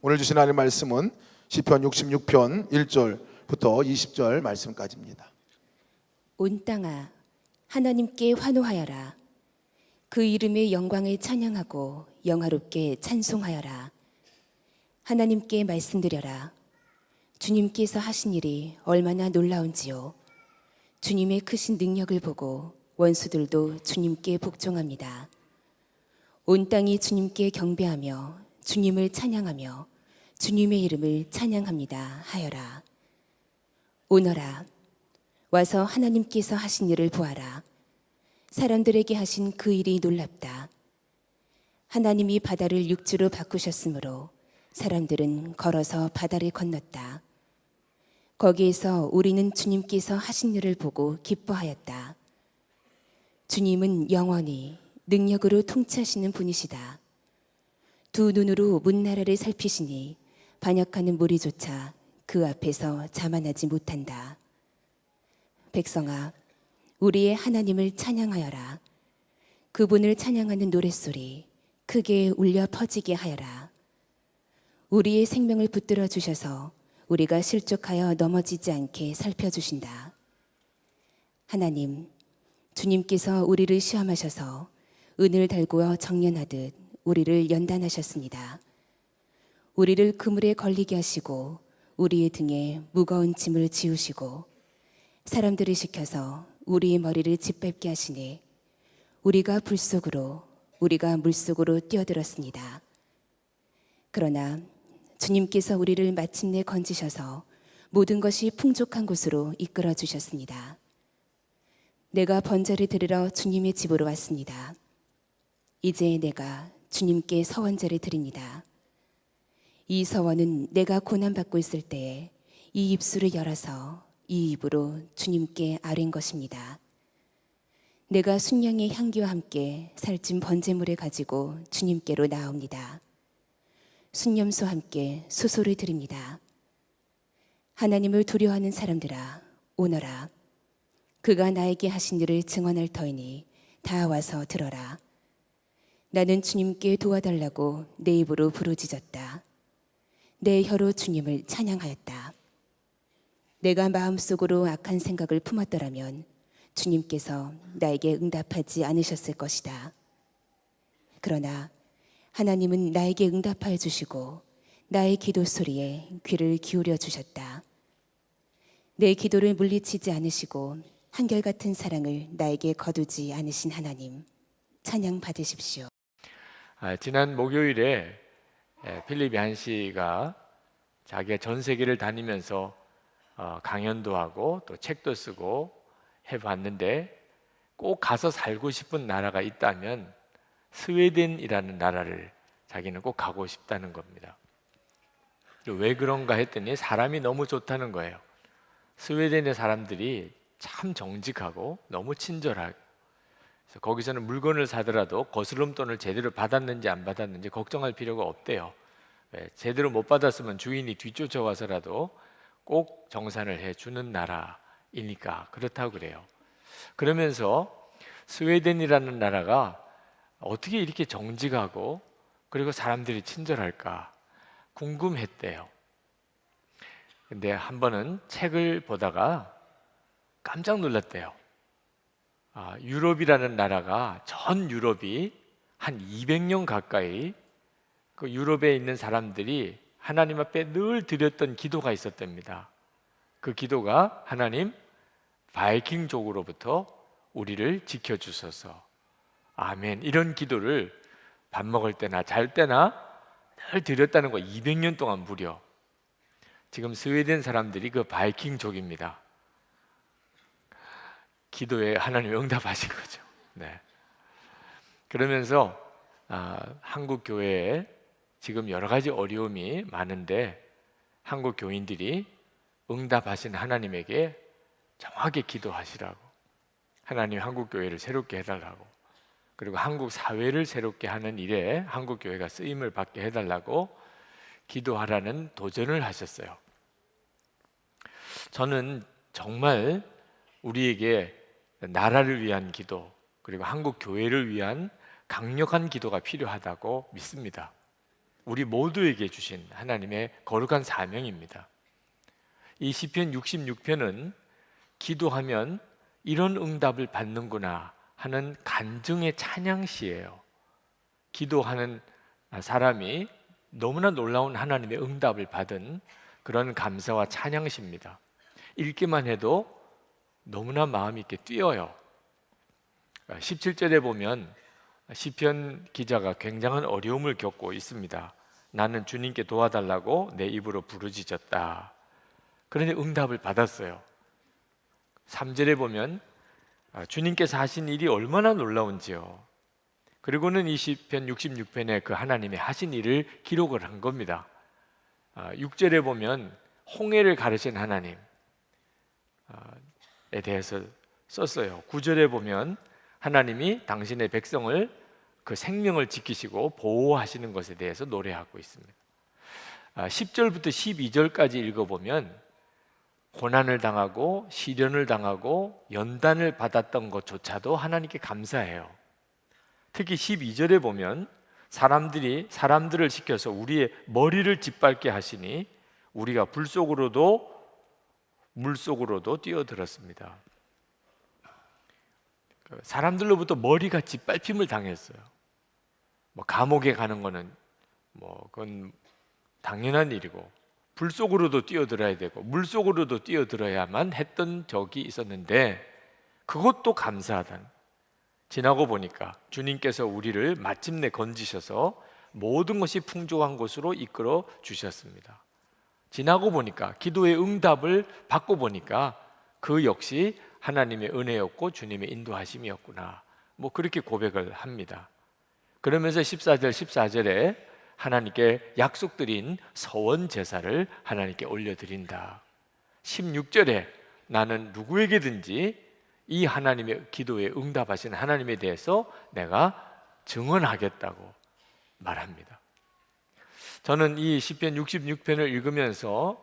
오늘 주신 하나님 말씀은 시편 66편 1절부터 20절 말씀까지입니다. 온 땅아 하나님께 환호하여라. 그 이름의 영광을 찬양하고 영화롭게 찬송하여라. 하나님께 말씀드려라. 주님께서 하신 일이 얼마나 놀라운지요. 주님의 크신 능력을 보고 원수들도 주님께 복종합니다. 온 땅이 주님께 경배하며 주님을 찬양하며 주님의 이름을 찬양합니다 하여라. 오너라 와서 하나님께서 하신 일을 보아라. 사람들에게 하신 그 일이 놀랍다. 하나님이 바다를 육지로 바꾸셨으므로 사람들은 걸어서 바다를 건넜다. 거기에서 우리는 주님께서 하신 일을 보고 기뻐하였다. 주님은 영원히 능력으로 통치하시는 분이시다. 두 눈으로 문나라를 살피시니 반역하는 무리조차 그 앞에서 자만하지 못한다. 백성아, 우리의 하나님을 찬양하여라. 그분을 찬양하는 노랫소리 크게 울려 퍼지게 하여라. 우리의 생명을 붙들어 주셔서 우리가 실족하여 넘어지지 않게 살펴주신다. 하나님, 주님께서 우리를 시험하셔서 은을 달구어 정련하듯 우리를 연단하셨습니다. 우리를 그물에 걸리게 하시고 우리의 등에 무거운 짐을 지우시고 사람들을 시켜서 우리의 머리를 짓밟게 하시니 우리가 불 속으로 우리가 물 속으로 뛰어들었습니다. 그러나 주님께서 우리를 마침내 건지셔서 모든 것이 풍족한 곳으로 이끌어 주셨습니다. 내가 번제를 드리러 주님의 집으로 왔습니다. 이제 내가 주님께 서원제를 드립니다. 이 서원은 내가 고난받고 있을 때에 이 입술을 열어서 이 입으로 주님께 아뢰는 것입니다. 내가 순양의 향기와 함께 살찐 번제물을 가지고 주님께로 나옵니다. 순념수와 함께 수소를 드립니다. 하나님을 두려워하는 사람들아, 오너라. 그가 나에게 하신 일을 증언할 터이니 다 와서 들어라. 나는 주님께 도와달라고 내 입으로 부르짖었다. 내 혀로 주님을 찬양하였다. 내가 마음속으로 악한 생각을 품었더라면 주님께서 나에게 응답하지 않으셨을 것이다. 그러나 하나님은 나에게 응답하여 주시고 나의 기도 소리에 귀를 기울여 주셨다. 내 기도를 물리치지 않으시고 한결같은 사랑을 나에게 거두지 않으신 하나님, 찬양 받으십시오. 지난 목요일에 필립 얀 씨가 자기가 전 세계를 다니면서 강연도 하고 또 책도 쓰고 해봤는데 꼭 가서 살고 싶은 나라가 있다면 스웨덴이라는 나라를 자기는 꼭 가고 싶다는 겁니다. 왜 그런가 했더니 사람이 너무 좋다는 거예요. 스웨덴의 사람들이 참 정직하고 너무 친절하고, 그래서 거기서는 물건을 사더라도 거스름돈을 제대로 받았는지 안 받았는지 걱정할 필요가 없대요. 제대로 못 받았으면 주인이 뒤쫓아와서라도 꼭 정산을 해주는 나라이니까 그렇다고 그래요. 그러면서 스웨덴이라는 나라가 어떻게 이렇게 정직하고 그리고 사람들이 친절할까 궁금했대요. 근데 한 번은 책을 보다가 깜짝 놀랐대요. 유럽이라는 나라가 전 유럽이 한 200년 가까이 그 유럽에 있는 사람들이 하나님 앞에 늘 드렸던 기도가 있었답니다. 그 기도가 하나님, 바이킹족으로부터 우리를 지켜주소서, 아멘, 이런 기도를 밥 먹을 때나 잘 때나 늘 드렸다는 거. 200년 동안 무려. 지금 스웨덴 사람들이 그 바이킹족입니다. 기도에 하나님이 응답하신 거죠. 네. 그러면서 한국 교회에 지금 여러 가지 어려움이 많은데 한국 교인들이 응답하신 하나님에게 정확히 기도하시라고, 하나님 한국 교회를 새롭게 해달라고, 그리고 한국 사회를 새롭게 하는 일에 한국 교회가 쓰임을 받게 해달라고 기도하라는 도전을 하셨어요. 저는 정말 우리에게 나라를 위한 기도, 그리고 한국 교회를 위한 강력한 기도가 필요하다고 믿습니다. 우리 모두에게 주신 하나님의 거룩한 사명입니다. 이 시편 66편은 기도하면 이런 응답을 받는구나 하는 간증의 찬양시예요. 기도하는 사람이 너무나 놀라운 하나님의 응답을 받은 그런 감사와 찬양시입니다. 읽기만 해도 너무나 마음이 이렇게 뛰어요. 17절에 보면 시편 기자가 굉장한 어려움을 겪고 있습니다. 나는 주님께 도와달라고 내 입으로 부르짖었다. 그런데 응답을 받았어요. 3절에 보면 주님께서 하신 일이 얼마나 놀라운지요. 그리고는 이 시편 66편에 그 하나님의 하신 일을 기록을 한 겁니다. 6절에 보면 홍해를 가르신 하나님에 대해서 썼어요. 9절에 보면 하나님이 당신의 백성을 그 생명을 지키시고 보호하시는 것에 대해서 노래하고 있습니다. 10절부터 12절까지 읽어보면 고난을 당하고 시련을 당하고 연단을 받았던 것조차도 하나님께 감사해요. 특히 12절에 보면 사람들을 시켜서 우리의 머리를 짓밟게 하시니 우리가 불 속으로도 물 속으로도 뛰어들었습니다. 사람들로부터 머리가 짓밟힘을 당했어요. 감옥에 가는 거는 그건 당연한 일이고 불 속으로도 뛰어들어야 되고 물 속으로도 뛰어들어야만 했던 적이 있었는데 그것도 감사하다는. 지나고 보니까 주님께서 우리를 마침내 건지셔서 모든 것이 풍족한 곳으로 이끌어 주셨습니다. 지나고 보니까 기도의 응답을 받고 보니까 그 역시 하나님의 은혜였고 주님의 인도하심이었구나. 그렇게 고백을 합니다. 그러면서 14절에 하나님께 약속드린 서원 제사를 하나님께 올려드린다. 16절에 나는 누구에게든지 이 하나님의 기도에 응답하신 하나님에 대해서 내가 증언하겠다고 말합니다. 저는 이 시편 66편을 읽으면서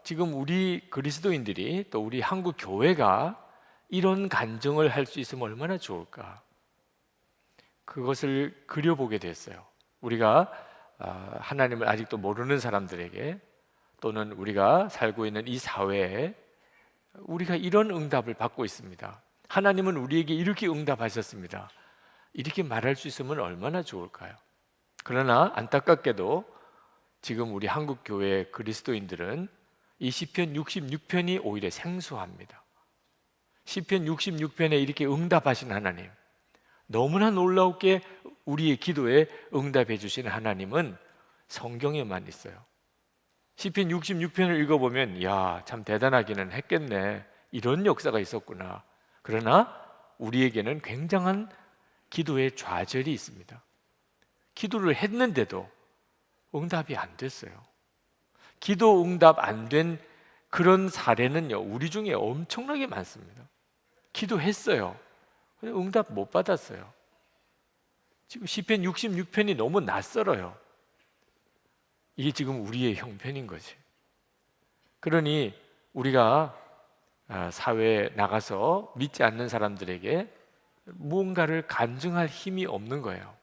지금 우리 그리스도인들이 또 우리 한국 교회가 이런 간증을 할 수 있으면 얼마나 좋을까, 그것을 그려보게 됐어요. 우리가 하나님을 아직도 모르는 사람들에게 또는 우리가 살고 있는 이 사회에 우리가 이런 응답을 받고 있습니다. 하나님은 우리에게 이렇게 응답하셨습니다. 이렇게 말할 수 있으면 얼마나 좋을까요? 그러나 안타깝게도 지금 우리 한국 교회 그리스도인들은 이 시편 66편이 오히려 생소합니다. 시편 66편에 이렇게 응답하신 하나님, 너무나 놀랍게 우리의 기도에 응답해 주신 하나님은 성경에만 있어요. 시편 66편을 읽어보면 참 대단하기는 했겠네, 이런 역사가 있었구나. 그러나 우리에게는 굉장한 기도의 좌절이 있습니다. 기도를 했는데도 응답이 안 됐어요. 기도 응답 안 된 그런 사례는요, 우리 중에 엄청나게 많습니다. 기도했어요, 응답 못 받았어요. 지금 시편 66편이 너무 낯설어요. 이게 지금 우리의 형편인 거지. 그러니 우리가 사회에 나가서 믿지 않는 사람들에게 무언가를 간증할 힘이 없는 거예요.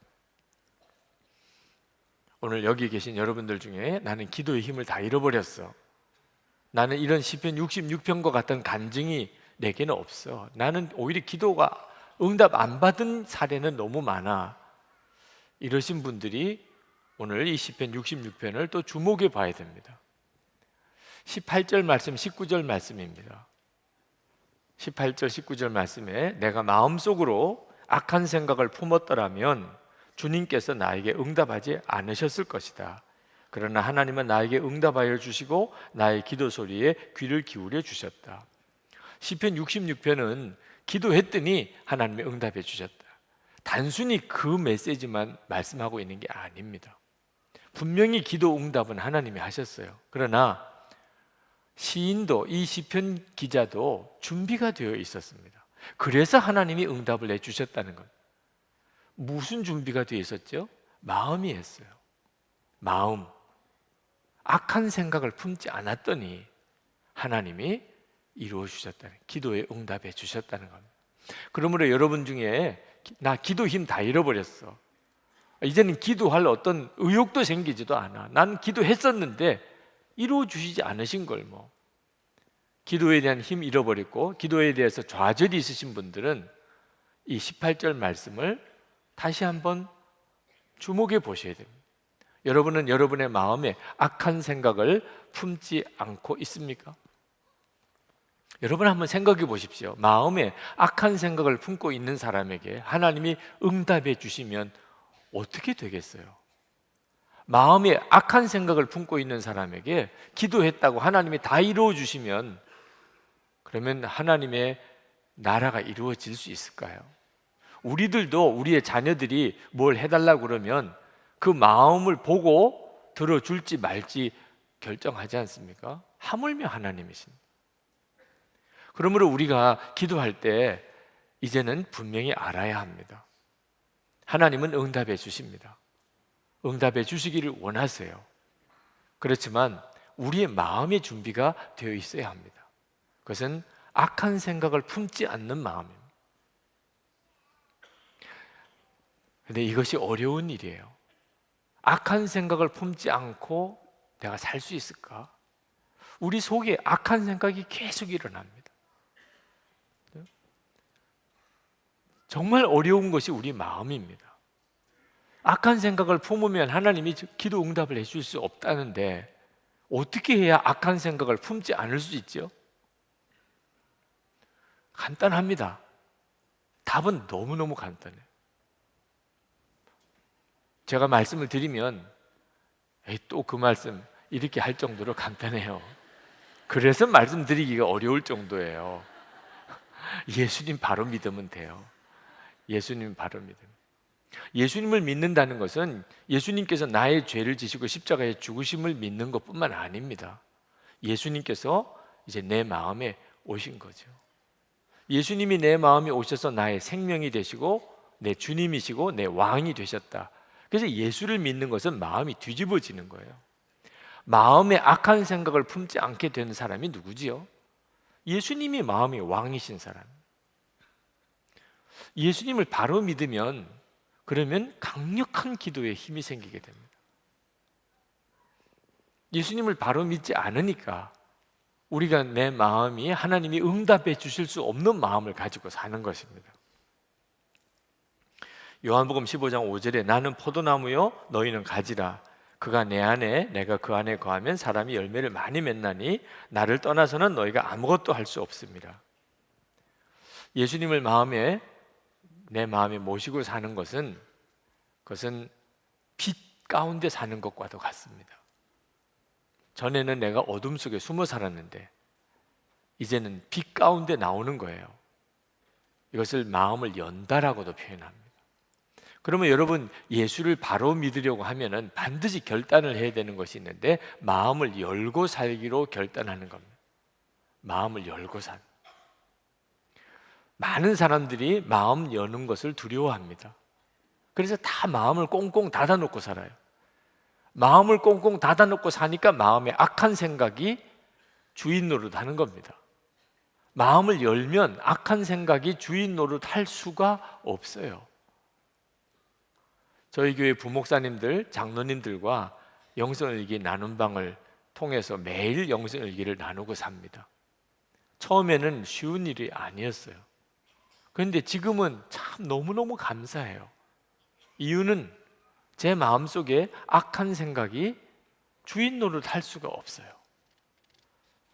오늘 여기 계신 여러분들 중에 나는 기도의 힘을 다 잃어버렸어, 나는 이런 시편 66편과 같은 간증이 내게는 없어, 나는 오히려 기도가 응답 안 받은 사례는 너무 많아, 이러신 분들이 오늘 이 시편 66편을 또 주목해 봐야 됩니다. 18절 말씀, 19절 말씀입니다. 18절, 19절 말씀에 내가 마음속으로 악한 생각을 품었더라면 주님께서 나에게 응답하지 않으셨을 것이다. 그러나 하나님은 나에게 응답하여 주시고 나의 기도 소리에 귀를 기울여 주셨다. 시편 66편은 기도했더니 하나님이 응답해 주셨다. 단순히 그 메시지만 말씀하고 있는 게 아닙니다. 분명히 기도 응답은 하나님이 하셨어요. 그러나 시인도, 이 시편 기자도 준비가 되어 있었습니다. 그래서 하나님이 응답을 내주셨다는 것. 무슨 준비가 되어 있었죠? 마음이 했어요. 마음. 악한 생각을 품지 않았더니 하나님이 이루어 주셨다는, 기도에 응답해 주셨다는 겁니다. 그러므로 여러분 중에 나 기도 힘 다 잃어버렸어, 이제는 기도할 어떤 의욕도 생기지도 않아. 난 기도했었는데 이루어 주시지 않으신 걸 뭐. 기도에 대한 힘 잃어버렸고 기도에 대해서 좌절이 있으신 분들은 이 18절 말씀을 다시 한번 주목해 보셔야 됩니다. 여러분은 여러분의 마음에 악한 생각을 품지 않고 있습니까? 여러분 한번 생각해 보십시오. 마음에 악한 생각을 품고 있는 사람에게 하나님이 응답해 주시면 어떻게 되겠어요? 마음에 악한 생각을 품고 있는 사람에게 기도했다고 하나님이 다 이루어 주시면 그러면 하나님의 나라가 이루어질 수 있을까요? 우리들도 우리의 자녀들이 뭘 해달라고 그러면 그 마음을 보고 들어줄지 말지 결정하지 않습니까? 하물며 하나님이십니다. 그러므로 우리가 기도할 때 이제는 분명히 알아야 합니다. 하나님은 응답해 주십니다. 응답해 주시기를 원하세요. 그렇지만 우리의 마음의 준비가 되어 있어야 합니다. 그것은 악한 생각을 품지 않는 마음입니다. 근데 이것이 어려운 일이에요. 악한 생각을 품지 않고 내가 살 수 있을까? 우리 속에 악한 생각이 계속 일어납니다. 정말 어려운 것이 우리 마음입니다. 악한 생각을 품으면 하나님이 기도 응답을 해줄 수 없다는데 어떻게 해야 악한 생각을 품지 않을 수 있죠? 간단합니다. 답은 너무너무 간단해요. 제가 말씀을 드리면 또 그 말씀 이렇게 할 정도로 간단해요. 그래서 말씀드리기가 어려울 정도예요. 예수님 바로 믿으면 돼요. 예수님 바로 믿으면. 예수님을 믿는다는 것은 예수님께서 나의 죄를 지시고 십자가에 죽으심을 믿는 것뿐만 아닙니다. 예수님께서 이제 내 마음에 오신 거죠. 예수님이 내 마음에 오셔서 나의 생명이 되시고 내 주님이시고 내 왕이 되셨다. 그래서 예수를 믿는 것은 마음이 뒤집어지는 거예요. 마음에 악한 생각을 품지 않게 되는 사람이 누구지요? 예수님이 마음의 왕이신 사람. 예수님을 바로 믿으면 그러면 강력한 기도에 힘이 생기게 됩니다. 예수님을 바로 믿지 않으니까 우리가 내 마음이 하나님이 응답해 주실 수 없는 마음을 가지고 사는 것입니다. 요한복음 15장 5절에 나는 포도나무요 너희는 가지라 그가 내 안에 내가 그 안에 거하면 사람이 열매를 많이 맺나니 나를 떠나서는 너희가 아무것도 할 수 없습니다. 예수님을 내 마음에 모시고 사는 그것은 빛 가운데 사는 것과도 같습니다. 전에는 내가 어둠 속에 숨어 살았는데 이제는 빛 가운데 나오는 거예요. 이것을 마음을 연다라고도 표현합니다. 그러면 여러분 예수를 바로 믿으려고 하면은 반드시 결단을 해야 되는 것이 있는데 마음을 열고 살기로 결단하는 겁니다. 마음을 열고 살. 많은 사람들이 마음 여는 것을 두려워합니다. 그래서 다 마음을 꽁꽁 닫아놓고 살아요. 마음을 꽁꽁 닫아놓고 사니까 마음에 악한 생각이 주인 노릇하는 겁니다. 마음을 열면 악한 생각이 주인 노릇할 수가 없어요. 저희 교회 부목사님들, 장로님들과 영성일기 나눔방을 통해서 매일 영성일기를 나누고 삽니다. 처음에는 쉬운 일이 아니었어요. 그런데 지금은 참 너무너무 감사해요. 이유는 제 마음속에 악한 생각이 주인 노릇할 수가 없어요.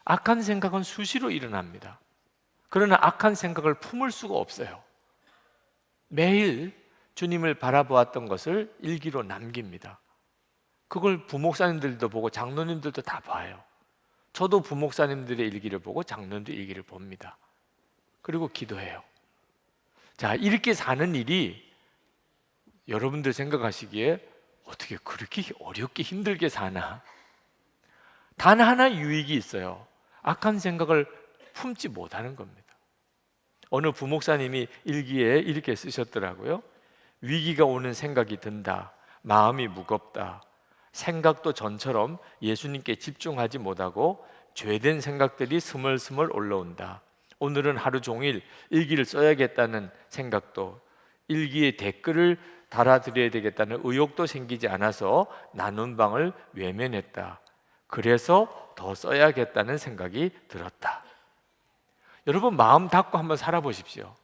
악한 생각은 수시로 일어납니다. 그러나 악한 생각을 품을 수가 없어요. 매일 주님을 바라보았던 것을 일기로 남깁니다. 그걸 부목사님들도 보고 장로님들도 다 봐요. 저도 부목사님들의 일기를 보고 장로님들 일기를 봅니다. 그리고 기도해요. 자, 이렇게 사는 일이 여러분들 생각하시기에 어떻게 그렇게 어렵게 힘들게 사나? 단 하나 유익이 있어요. 악한 생각을 품지 못하는 겁니다. 어느 부목사님이 일기에 이렇게 쓰셨더라고요. 위기가 오는 생각이 든다. 마음이 무겁다. 생각도 전처럼 예수님께 집중하지 못하고 죄된 생각들이 스멀스멀 올라온다. 오늘은 하루 종일 일기를 써야겠다는 생각도 일기에 댓글을 달아드려야 되겠다는 의욕도 생기지 않아서 나눈 방을 외면했다. 그래서 더 써야겠다는 생각이 들었다. 여러분, 마음 닫고 한번 살아보십시오.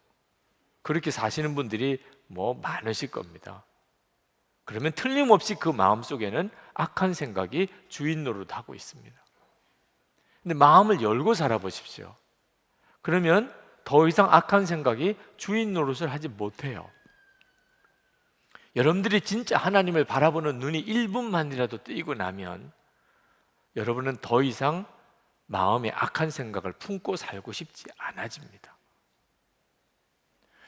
그렇게 사시는 분들이 많으실 겁니다. 그러면 틀림없이 그 마음 속에는 악한 생각이 주인 노릇하고 있습니다. 근데 마음을 열고 살아보십시오. 그러면 더 이상 악한 생각이 주인 노릇을 하지 못해요. 여러분들이 진짜 하나님을 바라보는 눈이 1분만이라도 뜨이고 나면 여러분은 더 이상 마음에 악한 생각을 품고 살고 싶지 않아집니다.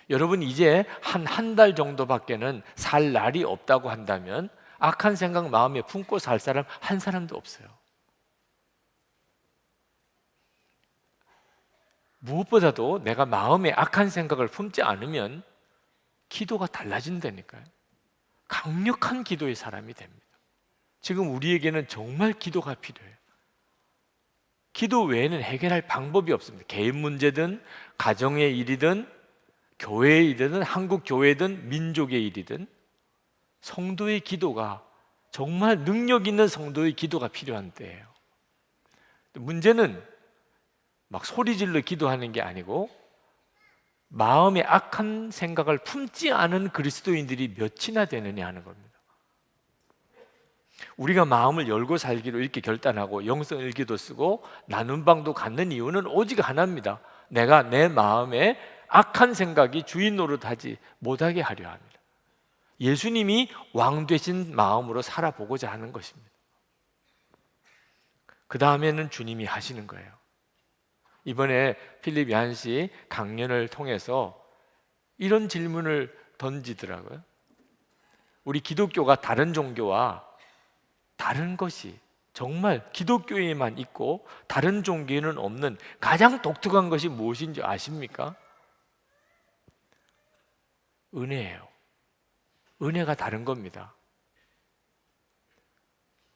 여러분, 이제 한 달 정도밖에는 살 날이 없다고 한다면 악한 생각 마음에 품고 살 사람 한 사람도 없어요. 무엇보다도 내가 마음에 악한 생각을 품지 않으면 기도가 달라진다니까요. 강력한 기도의 사람이 됩니다. 지금 우리에게는 정말 기도가 필요해요. 기도 외에는 해결할 방법이 없습니다. 개인 문제든 가정의 일이든 교회의 일이든 한국 교회든 민족의 일이든 성도의 기도가 정말 능력 있는 성도의 기도가 필요한 때예요. 문제는 막 소리질러 기도하는 게 아니고 마음에 악한 생각을 품지 않은 그리스도인들이 몇이나 되느냐 하는 겁니다. 우리가 마음을 열고 살기로 이렇게 결단하고 영성일기도 쓰고 나눈 방도 갖는 이유는 오직 하나입니다. 내가 내 마음에 악한 생각이 주인 노릇하지 못하게 하려 합니다. 예수님이 왕 되신 마음으로 살아보고자 하는 것입니다. 그 다음에는 주님이 하시는 거예요. 이번에 필립 얀시 강연을 통해서 이런 질문을 던지더라고요. 우리 기독교가 다른 종교와 다른 것이 정말 기독교에만 있고 다른 종교에는 없는 가장 독특한 것이 무엇인지 아십니까? 은혜예요. 은혜가 다른 겁니다.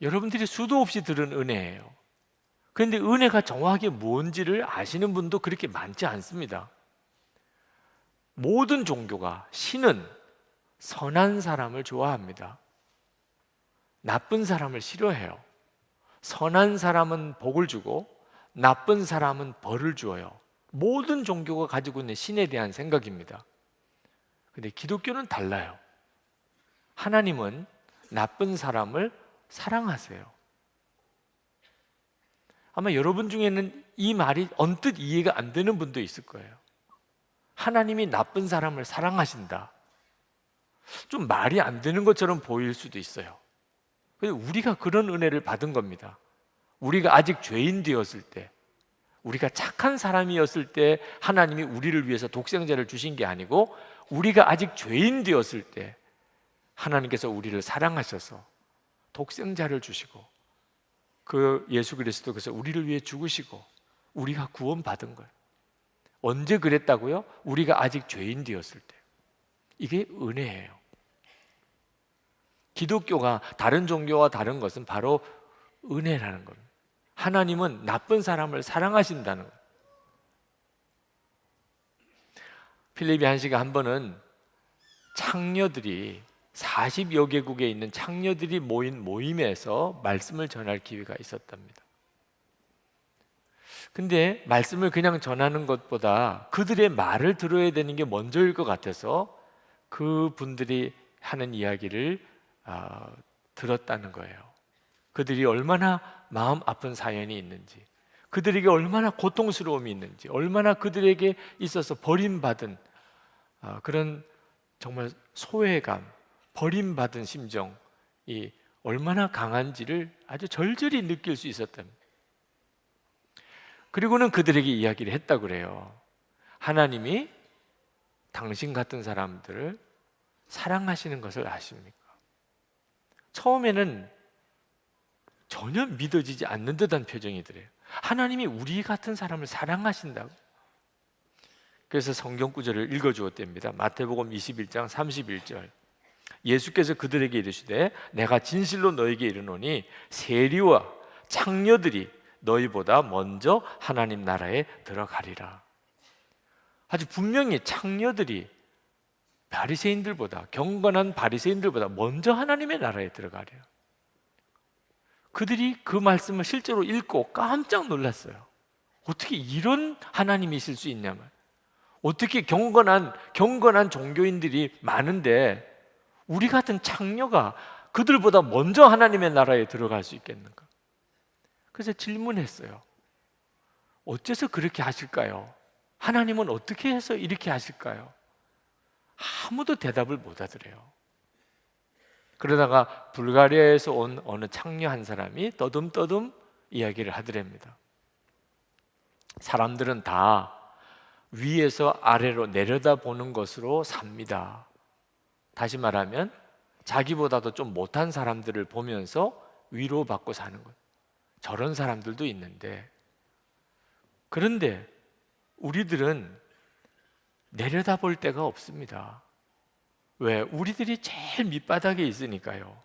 여러분들이 수도 없이 들은 은혜예요. 그런데 은혜가 정확하게 뭔지를 아시는 분도 그렇게 많지 않습니다. 모든 종교가, 신은 선한 사람을 좋아합니다. 나쁜 사람을 싫어해요. 선한 사람은 복을 주고 나쁜 사람은 벌을 주어요. 모든 종교가 가지고 있는 신에 대한 생각입니다. 근데 기독교는 달라요. 하나님은 나쁜 사람을 사랑하세요. 아마 여러분 중에는 이 말이 언뜻 이해가 안 되는 분도 있을 거예요. 하나님이 나쁜 사람을 사랑하신다. 좀 말이 안 되는 것처럼 보일 수도 있어요. 근데 우리가 그런 은혜를 받은 겁니다. 우리가 아직 죄인 되었을 때, 우리가 착한 사람이었을 때 하나님이 우리를 위해서 독생자를 주신 게 아니고 우리가 아직 죄인 되었을 때 하나님께서 우리를 사랑하셔서 독생자를 주시고 그 예수 그리스도께서 우리를 위해 죽으시고 우리가 구원받은 거예요. 언제 그랬다고요? 우리가 아직 죄인 되었을 때. 이게 은혜예요. 기독교가 다른 종교와 다른 것은 바로 은혜라는 겁니다. 하나님은 나쁜 사람을 사랑하신다는 거예요. 필립 얀시가 한 번은 창녀들이 40여 개국에 있는 창녀들이 모인 모임에서 말씀을 전할 기회가 있었답니다. 근데 말씀을 그냥 전하는 것보다 그들의 말을 들어야 되는 게 먼저일 것 같아서 그분들이 하는 이야기를 들었다는 거예요. 그들이 얼마나 마음 아픈 사연이 있는지, 그들에게 얼마나 고통스러움이 있는지, 얼마나 그들에게 있어서 버림받은 그런 정말 소외감, 버림받은 심정이 얼마나 강한지를 아주 절절히 느낄 수 있었답니다. 그리고는 그들에게 이야기를 했다고 그래요. 하나님이 당신 같은 사람들을 사랑하시는 것을 아십니까? 처음에는 전혀 믿어지지 않는 듯한 표정이 들어요. 하나님이 우리 같은 사람을 사랑하신다고. 그래서 성경 구절을 읽어주었답니다. 마태복음 21장 31절. 예수께서 그들에게 이르시되 내가 진실로 너에게 이르노니 세리와 창녀들이 너희보다 먼저 하나님 나라에 들어가리라. 아주 분명히 창녀들이 바리새인들보다, 경건한 바리새인들보다 먼저 하나님의 나라에 들어가래요. 그들이 그 말씀을 실제로 읽고 깜짝 놀랐어요. 어떻게 이런 하나님이실 수 있냐면, 어떻게 경건한 종교인들이 많은데 우리 같은 창녀가 그들보다 먼저 하나님의 나라에 들어갈 수 있겠는가? 그래서 질문했어요. 어째서 그렇게 하실까요? 하나님은 어떻게 해서 이렇게 하실까요? 아무도 대답을 못 하더래요. 그러다가 불가리아에서 온 어느 창녀 한 사람이 떠듬떠듬 이야기를 하더랍니다. 사람들은 다 위에서 아래로 내려다보는 것으로 삽니다. 다시 말하면 자기보다도 좀 못한 사람들을 보면서 위로받고 사는 것. 저런 사람들도 있는데, 그런데 우리들은 내려다볼 데가 없습니다. 왜? 우리들이 제일 밑바닥에 있으니까요.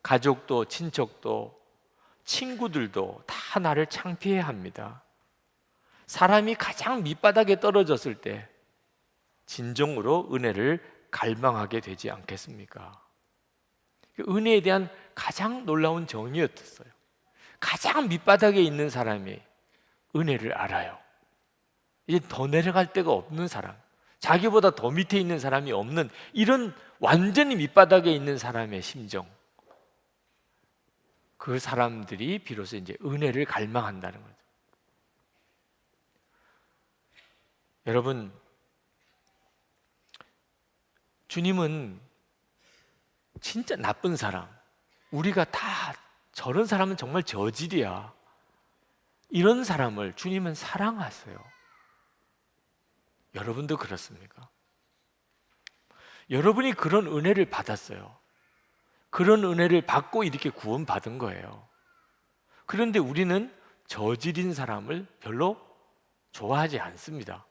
가족도 친척도 친구들도 다 나를 창피해합니다. 사람이 가장 밑바닥에 떨어졌을 때 진정으로 은혜를 갈망하게 되지 않겠습니까? 은혜에 대한 가장 놀라운 정의였어요. 가장 밑바닥에 있는 사람이 은혜를 알아요. 이제 더 내려갈 데가 없는 사람, 자기보다 더 밑에 있는 사람이 없는 이런 완전히 밑바닥에 있는 사람의 심정, 그 사람들이 비로소 이제 은혜를 갈망한다는 거죠. 여러분, 주님은 진짜 나쁜 사람, 우리가 다 저런 사람은 정말 저질이야, 이런 사람을 주님은 사랑하세요. 여러분도 그렇습니까? 여러분이 그런 은혜를 받았어요. 그런 은혜를 받고 이렇게 구원받은 거예요. 그런데 우리는 저질인 사람을 별로 좋아하지 않습니다.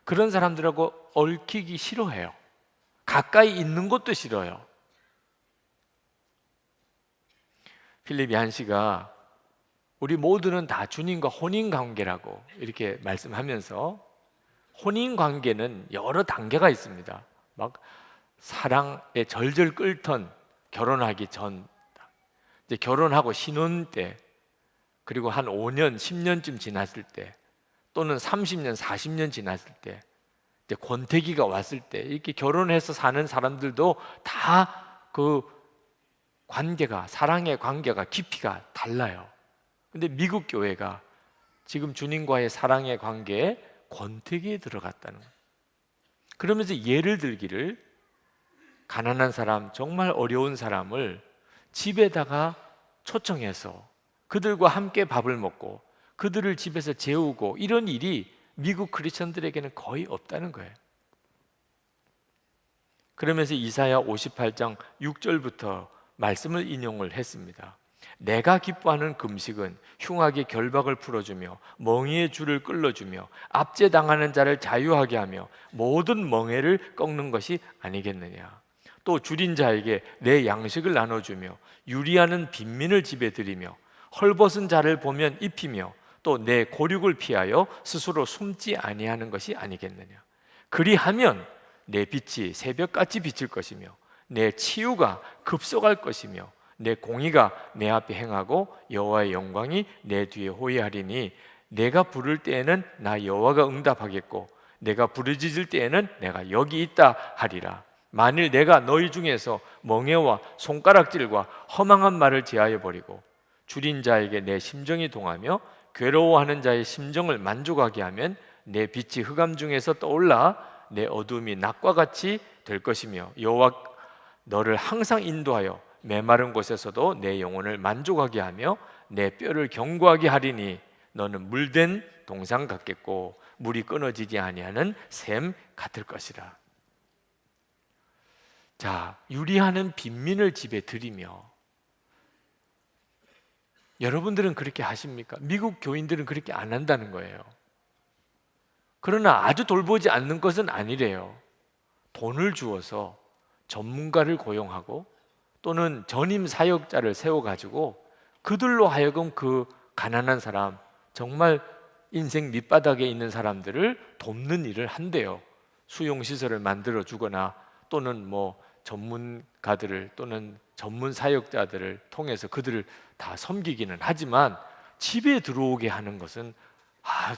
그런 사람들하고 얽히기 싫어해요. 가까이 있는 것도 싫어요. 필립 얀시가 우리 모두는 다 주님과 혼인관계라고 이렇게 말씀하면서, 혼인관계는 여러 단계가 있습니다. 막 사랑에 절절 끓던 결혼하기 전, 이제 결혼하고 신혼 때, 그리고 한 5년, 10년쯤 지났을 때, 또는 30년, 40년 지났을 때, 이제 권태기가 왔을 때, 이렇게 결혼해서 사는 사람들도 다 그 관계가, 사랑의 관계가 깊이가 달라요. 근데 미국 교회가 지금 주님과의 사랑의 관계에 권태기에 들어갔다는 거예요. 그러면서 예를 들기를, 가난한 사람, 정말 어려운 사람을 집에다가 초청해서 그들과 함께 밥을 먹고 그들을 집에서 재우고, 이런 일이 미국 크리스천들에게는 거의 없다는 거예요. 그러면서 이사야 58장 6절부터 말씀을 인용을 했습니다. 내가 기뻐하는 금식은 흉악의 결박을 풀어주며 멍에의 줄을 끌어주며 압제당하는 자를 자유하게 하며 모든 멍에를 꺾는 것이 아니겠느냐. 또 줄인 자에게 내 양식을 나눠주며 유리하는 빈민을 집에 들이며 헐벗은 자를 보면 입히며 또 내 고륙을 피하여 스스로 숨지 아니하는 것이 아니겠느냐. 그리하면 내 빛이 새벽같이 비칠 것이며 내 치유가 급속할 것이며 내 공의가 내 앞에 행하고 여호와의 영광이 내 뒤에 호위하리니, 내가 부를 때에는 나 여호와가 응답하겠고 내가 부르짖을 때에는 내가 여기 있다 하리라. 만일 내가 너희 중에서 멍에와 손가락질과 허망한 말을 제하여 버리고 줄인 자에게 내 심정이 동하며 괴로워하는 자의 심정을 만족하게 하면 내 빛이 흑암 중에서 떠올라 내 어둠이 낮과 같이 될 것이며 여호와 너를 항상 인도하여 메마른 곳에서도 내 영혼을 만족하게 하며 내 뼈를 견고하게 하리니, 너는 물된 동상 같겠고 물이 끊어지지 아니하는 샘 같을 것이라. 자, 유리하는 빈민을 집에 들이며, 여러분들은 그렇게 하십니까? 미국 교인들은 그렇게 안 한다는 거예요. 그러나 아주 돌보지 않는 것은 아니래요. 돈을 주어서 전문가를 고용하고 또는 전임 사역자를 세워가지고 그들로 하여금 그 가난한 사람, 정말 인생 밑바닥에 있는 사람들을 돕는 일을 한대요. 수용시설을 만들어 주거나 또는 뭐 전문가들을 또는 전문 사역자들을 통해서 그들을 다 섬기기는 하지만 집에 들어오게 하는 것은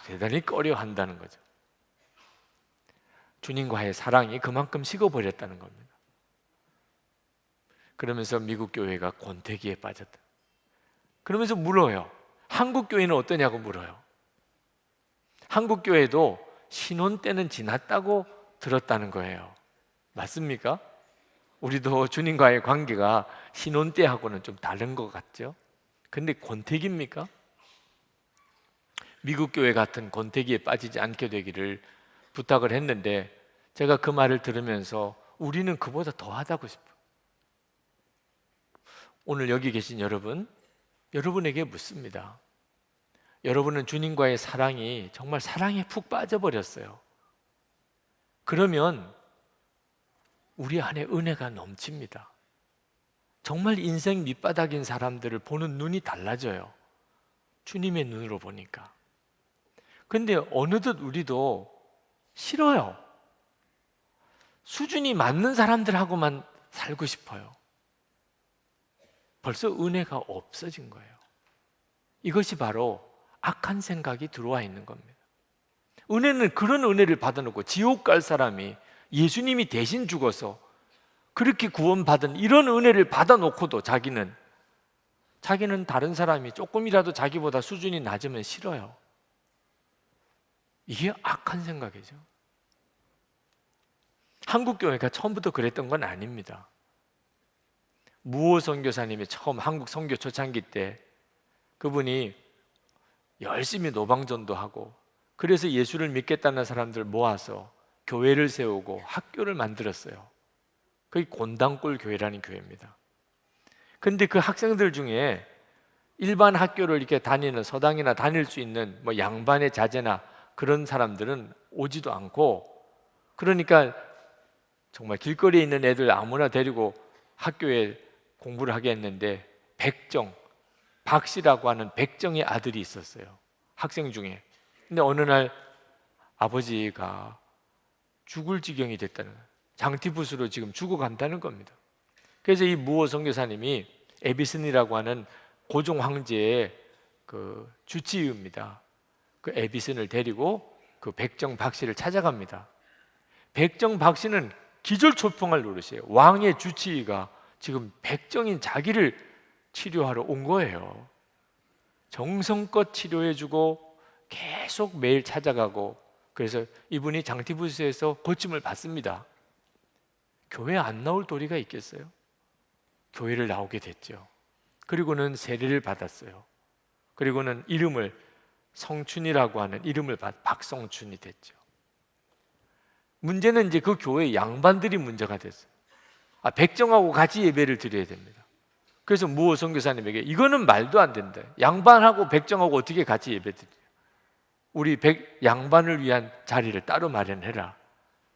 대단히 꺼려한다는 거죠. 주님과의 사랑이 그만큼 식어버렸다는 겁니다. 그러면서 미국 교회가 권태기에 빠졌다. 그러면서 물어요. 한국 교회는 어떠냐고 물어요. 한국 교회도 신혼 때는 지났다고 들었다는 거예요. 맞습니까? 우리도 주님과의 관계가 신혼 때하고는 좀 다른 것 같죠? 근데 권태기입니까? 미국 교회 같은 권태기에 빠지지 않게 되기를 부탁을 했는데 제가 그 말을 들으면서 우리는 그보다 더하다고 싶어요. 오늘 여기 계신 여러분에게 묻습니다. 여러분은 주님과의 사랑이 정말 사랑에 푹 빠져버렸어요. 그러면 우리 안에 은혜가 넘칩니다. 정말 인생 밑바닥인 사람들을 보는 눈이 달라져요. 주님의 눈으로 보니까. 근데 어느덧 우리도 싫어요. 수준이 맞는 사람들하고만 살고 싶어요. 벌써 은혜가 없어진 거예요. 이것이 바로 악한 생각이 들어와 있는 겁니다. 은혜는 그런 은혜를 받아놓고 지옥 갈 사람이 예수님이 대신 죽어서 그렇게 구원받은 이런 은혜를 받아놓고도 자기는 다른 사람이 조금이라도 자기보다 수준이 낮으면 싫어요. 이게 악한 생각이죠. 한국 교회가 처음부터 그랬던 건 아닙니다. 무호 선교사님이 처음 한국 선교 초창기 때 그분이 열심히 노방전도하고 그래서 예수를 믿겠다는 사람들 모아서 교회를 세우고 학교를 만들었어요. 그게 곤단골 교회라는 교회입니다. 근데 그 학생들 중에 일반 학교를 이렇게 다니는 서당이나 다닐 수 있는 뭐 양반의 자제나 그런 사람들은 오지도 않고, 그러니까 정말 길거리에 있는 애들 아무나 데리고 학교에 공부를 하게 했는데 박씨라고 하는 백정의 아들이 있었어요. 학생 중에. 근데 어느 날 아버지가 죽을 지경이 됐다는 거예요. 장티푸스로 지금 죽어간다는 겁니다. 그래서 이 무호 선교사님이 에비슨이라고 하는 고종 황제의 그 주치의입니다. 그 에비슨을 데리고 그 백정 박씨를 찾아갑니다. 백정 박씨는 기절초풍할 노릇이에요. 왕의 주치의가 지금 백정인 자기를 치료하러 온 거예요. 정성껏 치료해주고 계속 매일 찾아가고, 그래서 이분이 장티푸스에서 고침을 받습니다. 교회 안 나올 도리가 있겠어요? 교회를 나오게 됐죠. 그리고는 세례를 받았어요. 그리고는 이름을 성춘이라고 하는 이름을 박성춘이 됐죠. 문제는 이제 그 교회 양반들이 문제가 됐어요. 백정하고 같이 예배를 드려야 됩니다. 그래서 무호 선교사님에게 이거는 말도 안 된다. 양반하고 백정하고 어떻게 같이 예배 드려요? 우리 양반을 위한 자리를 따로 마련해라.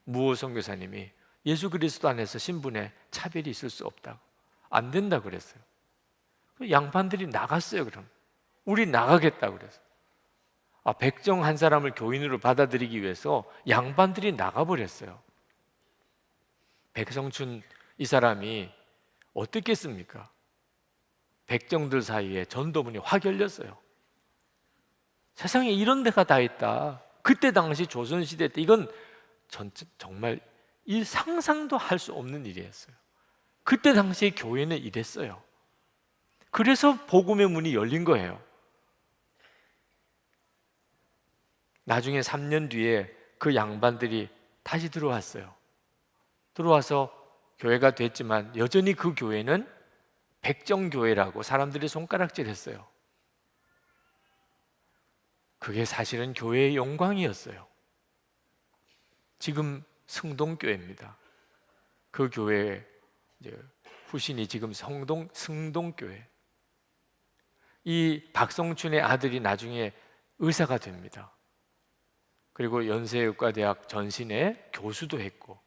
무호 선교사님이 예수 그리스도 안에서 신분에 차별이 있을 수 없다고, 안 된다 그랬어요. 양반들이 나갔어요. 그럼 우리 나가겠다 그랬어요. 백정 한 사람을 교인으로 받아들이기 위해서 양반들이 나가버렸어요. 백성춘 이 사람이 어떻겠습니까? 백정들 사이에 전도문이 확 열렸어요. 세상에 이런 데가 다 있다. 그때 당시 조선시대 때 이건 정말 이 상상도 할 수 없는 일이었어요. 그때 당시에 교회는 이랬어요. 그래서 복음의 문이 열린 거예요. 나중에 3년 뒤에 그 양반들이 다시 들어왔어요. 들어와서 교회가 됐지만 여전히 그 교회는 백정교회라고 사람들이 손가락질했어요. 그게 사실은 교회의 영광이었어요. 지금 승동교회입니다. 그 교회의 후신이 지금 승동교회. 이 박성춘의 아들이 나중에 의사가 됩니다. 그리고 연세의과대학 전신에 교수도 했고,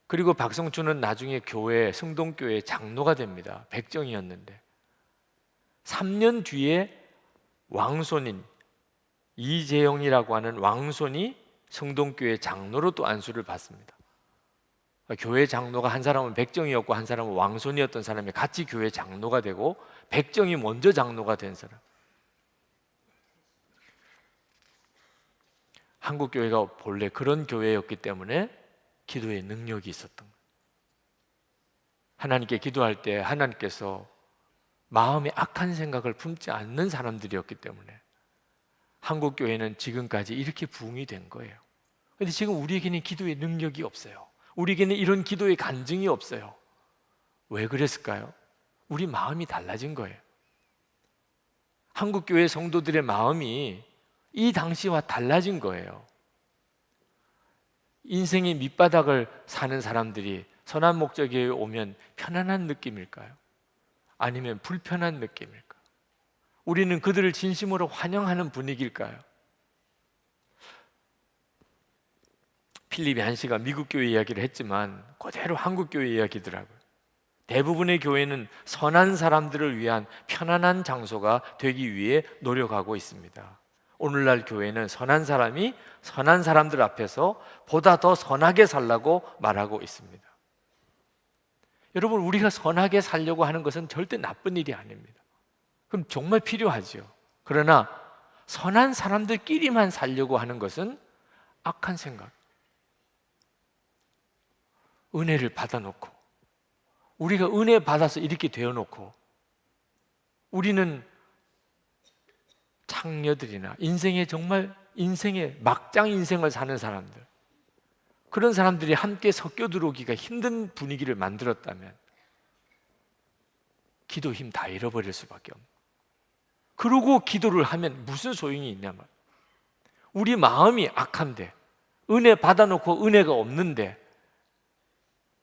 그리고 박성춘은 나중에 승동교회 장로가 됩니다. 백정이었는데 3년 뒤에 왕손인 이재영이라고 하는 왕손이 성동교회 장로로 또 안수를 받습니다. 교회 장로가 한 사람은 백정이었고 한 사람은 왕손이었던 사람이 같이 교회 장로가 되고 백정이 먼저 장로가 된 사람. 한국 교회가 본래 그런 교회였기 때문에 기도의 능력이 있었던 거예요. 하나님께 기도할 때 하나님께서 마음에 악한 생각을 품지 않는 사람들이었기 때문에 한국 교회는 지금까지 이렇게 부흥이 된 거예요. 그런데 지금 우리에게는 기도의 능력이 없어요. 우리에게는 이런 기도의 간증이 없어요. 왜 그랬을까요? 우리 마음이 달라진 거예요. 한국 교회 성도들의 마음이 이 당시와 달라진 거예요. 인생의 밑바닥을 사는 사람들이 선한 목적에 오면 편안한 느낌일까요? 아니면 불편한 느낌일까요? 우리는 그들을 진심으로 환영하는 분위기일까요? 필립 얀시가 미국 교회 이야기를 했지만 그대로 한국 교회 이야기더라고요. 대부분의 교회는 선한 사람들을 위한 편안한 장소가 되기 위해 노력하고 있습니다. 오늘날 교회는 선한 사람이 선한 사람들 앞에서 보다 더 선하게 살라고 말하고 있습니다. 여러분, 우리가 선하게 살려고 하는 것은 절대 나쁜 일이 아닙니다. 그럼 정말 필요하죠. 그러나 선한 사람들끼리만 살려고 하는 것은 악한 생각. 은혜를 받아놓고 우리가 은혜 받아서 이렇게 되어놓고 우리는 창녀들이나 정말 인생의 막장 인생을 사는 사람들, 그런 사람들이 함께 섞여 들어오기가 힘든 분위기를 만들었다면 기도 힘 다 잃어버릴 수밖에 없는. 그러고 기도를 하면 무슨 소용이 있냐면 우리 마음이 악한데 은혜 받아놓고 은혜가 없는데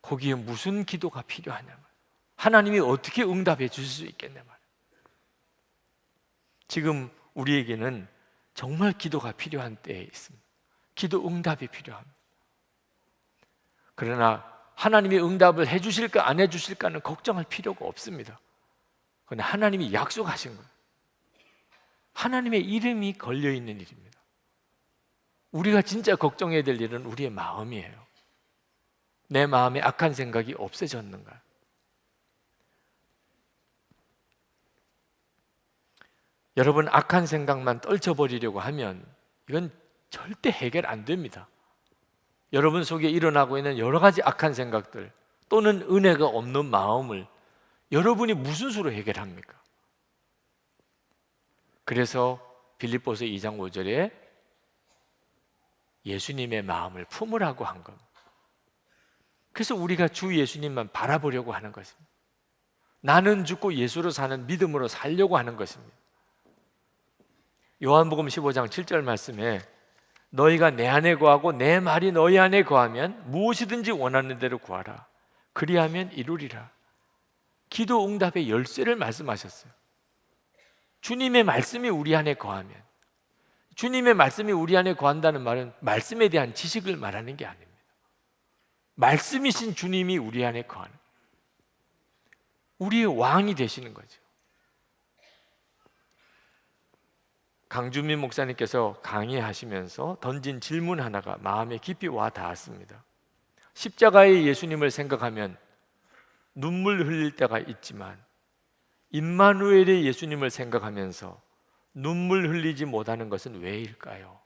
거기에 무슨 기도가 필요하냐면 하나님이 어떻게 응답해 주실 수 있겠냐 말이에요. 지금 우리에게는 정말 기도가 필요한 때에 있습니다. 기도 응답이 필요합니다. 그러나 하나님이 응답을 해주실까 안 해주실까는 걱정할 필요가 없습니다. 그런데 하나님이 약속하신 거예요. 하나님의 이름이 걸려있는 일입니다. 우리가 진짜 걱정해야 될 일은 우리의 마음이에요. 내 마음에 악한 생각이 없어졌는가? 여러분, 악한 생각만 떨쳐버리려고 하면 이건 절대 해결 안 됩니다. 여러분 속에 일어나고 있는 여러 가지 악한 생각들 또는 은혜가 없는 마음을 여러분이 무슨 수로 해결합니까? 그래서 빌립보서 2장 5절에 예수님의 마음을 품으라고 한 겁니다. 그래서 우리가 주 예수님만 바라보려고 하는 것입니다. 나는 죽고 예수로 사는 믿음으로 살려고 하는 것입니다. 요한복음 15장 7절 말씀에 너희가 내 안에 거하고 내 말이 너희 안에 거하면 무엇이든지 원하는 대로 구하라. 그리하면 이루리라. 기도 응답의 열쇠를 말씀하셨어요. 주님의 말씀이 우리 안에 거하면, 주님의 말씀이 우리 안에 거한다는 말은 말씀에 대한 지식을 말하는 게 아닙니다. 말씀이신 주님이 우리 안에 거하는, 우리의 왕이 되시는 거죠. 강주민 목사님께서 강의하시면서 던진 질문 하나가 마음에 깊이 와 닿았습니다. 십자가의 예수님을 생각하면 눈물 흘릴 때가 있지만 임마누엘의 예수님을 생각하면서 눈물 흘리지 못하는 것은 왜일까요?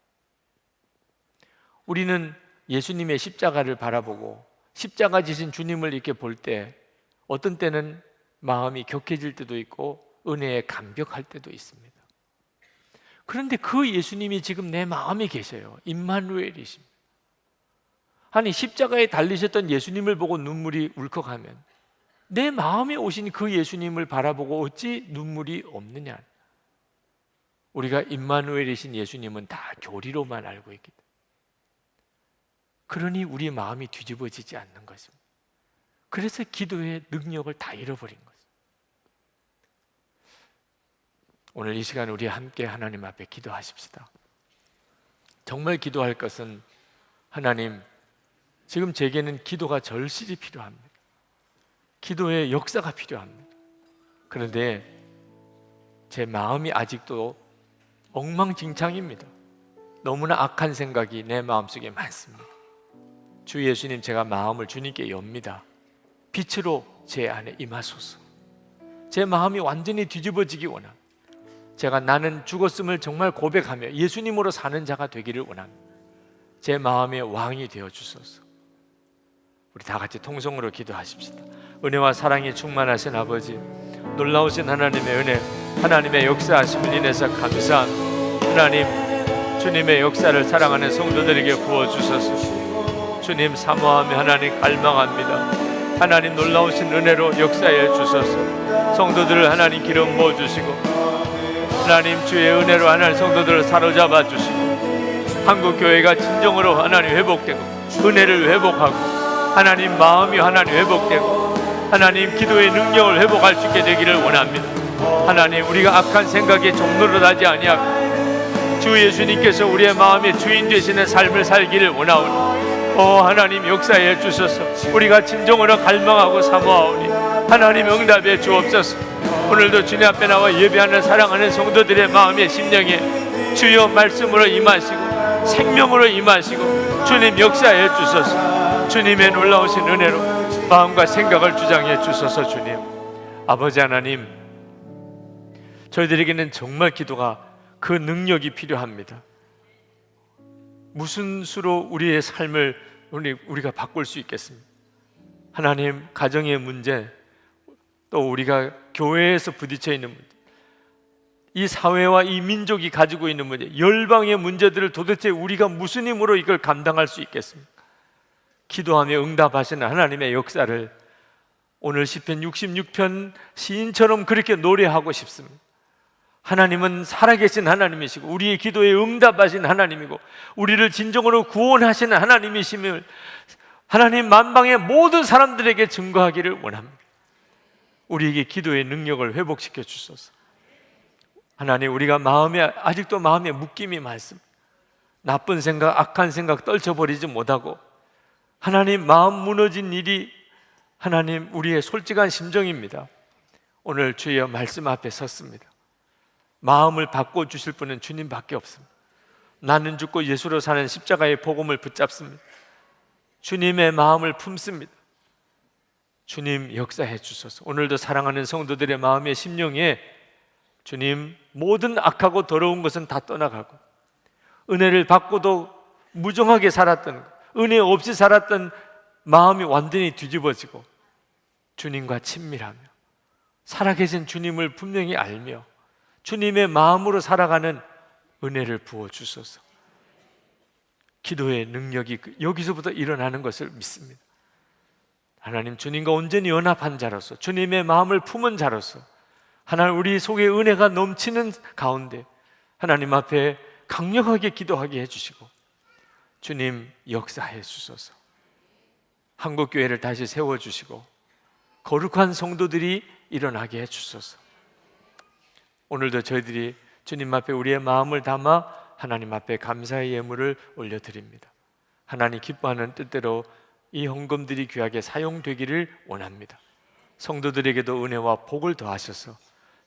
우리는 예수님의 십자가를 바라보고 십자가 지신 주님을 이렇게 볼 때 어떤 때는 마음이 격해질 때도 있고 은혜에 감격할 때도 있습니다. 그런데 그 예수님이 지금 내 마음에 계셔요. 임마누엘이십니다. 아니, 십자가에 달리셨던 예수님을 보고 눈물이 울컥하면 내 마음에 오신 그 예수님을 바라보고 어찌 눈물이 없느냐? 우리가 임마누엘이신 예수님은 다 교리로만 알고 있기 때문에, 그러니 우리 마음이 뒤집어지지 않는 것입니다. 그래서 기도의 능력을 다 잃어버린 것입니다. 오늘 이 시간 우리 함께 하나님 앞에 기도하십시다. 정말 기도할 것은 하나님, 지금 제게는 기도가 절실히 필요합니다. 기도의 역사가 필요합니다. 그런데 제 마음이 아직도 엉망진창입니다. 너무나 악한 생각이 내 마음속에 많습니다. 주 예수님, 제가 마음을 주님께 엽니다. 빛으로 제 안에 임하소서. 제 마음이 완전히 뒤집어지기 원합니다. 제가 나는 죽었음을 정말 고백하며 예수님으로 사는 자가 되기를 원합니다. 제 마음의 왕이 되어 주소서. 우리 다 같이 통성으로 기도하십시다. 은혜와 사랑이 충만하신 아버지, 놀라우신 하나님의 은혜, 하나님의 역사하심을 인해서 감사합니다. 하나님, 주님의 역사를 사랑하는 성도들에게 부어주소서. 주님 사모하며 하나님 갈망합니다. 하나님 놀라우신 은혜로 역사해 주소서. 성도들을 하나님 기름 부어주시고, 하나님 주의 은혜로 하나님 성도들을 사로잡아 주시고, 한국교회가 진정으로 하나님 회복되고, 은혜를 회복하고, 하나님 마음이 하나님 회복되고, 하나님 기도의 능력을 회복할 수 있게 되기를 원합니다. 하나님, 우리가 악한 생각에 종노릇하지 아니하고 주 예수님께서 우리의 마음의 주인 되시는 삶을 살기를 원하오니, 하나님 역사해 주소서. 우리가 진정으로 갈망하고 사모하오니 하나님 응답해 주옵소서. 오늘도 주님 앞에 나와 예배하는 사랑하는 성도들의 마음의 심령에 주여 말씀으로 임하시고 생명으로 임하시고 주님 역사해 주소서. 주님의 놀라우신 은혜로 마음과 생각을 주장해 주소서. 주님, 아버지 하나님, 저희들에게는 정말 기도가 그 능력이 필요합니다. 무슨 수로 우리의 삶을 우리가 바꿀 수 있겠습니까? 하나님, 가정의 문제, 또 우리가 교회에서 부딪혀 있는 문제, 이 사회와 이 민족이 가지고 있는 문제, 열방의 문제들을 도대체 우리가 무슨 힘으로 이걸 감당할 수 있겠습니까? 기도하며 응답하시는 하나님의 역사를 오늘 시편 66편 시인처럼 그렇게 노래하고 싶습니다. 하나님은 살아계신 하나님이시고 우리의 기도에 응답하신 하나님이고 우리를 진정으로 구원하시는 하나님이심을 하나님 만방의 모든 사람들에게 증거하기를 원합니다. 우리에게 기도의 능력을 회복시켜 주소서. 하나님, 우리가 아직도 마음에 묶임이 많습니다. 나쁜 생각, 악한 생각 떨쳐버리지 못하고 하나님, 마음 무너진 일이 하나님 우리의 솔직한 심정입니다. 오늘 주의 말씀 앞에 섰습니다. 마음을 바꿔주실 분은 주님밖에 없습니다. 나는 죽고 예수로 사는 십자가의 복음을 붙잡습니다. 주님의 마음을 품습니다. 주님 역사해 주소서. 오늘도 사랑하는 성도들의 마음의 심령에 주님, 모든 악하고 더러운 것은 다 떠나가고 은혜를 받고도 무정하게 살았던, 은혜 없이 살았던 마음이 완전히 뒤집어지고 주님과 친밀하며 살아계신 주님을 분명히 알며 주님의 마음으로 살아가는 은혜를 부어주소서. 기도의 능력이 여기서부터 일어나는 것을 믿습니다. 하나님, 주님과 온전히 연합한 자로서, 주님의 마음을 품은 자로서 하나님, 우리 속에 은혜가 넘치는 가운데 하나님 앞에 강력하게 기도하게 해주시고 주님 역사해 주소서. 한국교회를 다시 세워주시고 거룩한 성도들이 일어나게 해주소서. 오늘도 저희들이 주님 앞에 우리의 마음을 담아 하나님 앞에 감사의 예물을 올려드립니다. 하나님 기뻐하는 뜻대로 이 헌금들이 귀하게 사용되기를 원합니다. 성도들에게도 은혜와 복을 더하셔서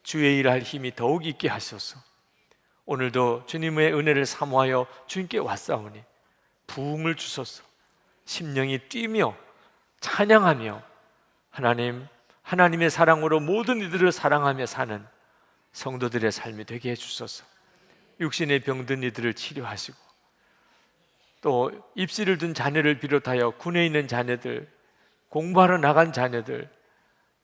주의 일할 힘이 더욱 있게 하셔서 오늘도 주님의 은혜를 사모하여 주님께 왔사오니 부흥을 주소서. 심령이 뛰며 찬양하며 하나님의 사랑으로 모든 이들을 사랑하며 사는 성도들의 삶이 되게 해주소서. 육신의 병든 이들을 치료하시고 또 입시를 둔 자녀를 비롯하여 군에 있는 자녀들, 공부하러 나간 자녀들,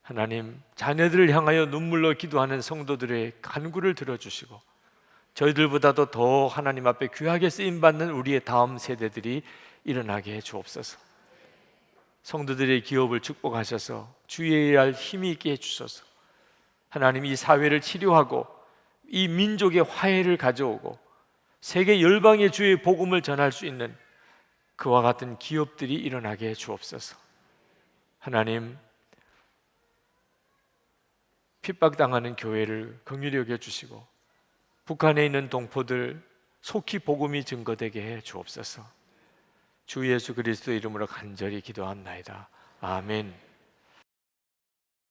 하나님 자녀들을 향하여 눈물로 기도하는 성도들의 간구를 들어주시고 저희들보다도 더 하나님 앞에 귀하게 쓰임받는 우리의 다음 세대들이 일어나게 해 주옵소서. 성도들의 기업을 축복하셔서 주의 일할 힘이 있게 해주소서. 하나님, 이 사회를 치료하고 이 민족의 화해를 가져오고 세계 열방의 주의 복음을 전할 수 있는 그와 같은 기업들이 일어나게 해 주옵소서. 하나님, 핍박당하는 교회를 긍휼히 여겨주시고 북한에 있는 동포들 속히 복음이 증거되게 해 주옵소서. 주 예수 그리스도 이름으로 간절히 기도합나이다. 아멘.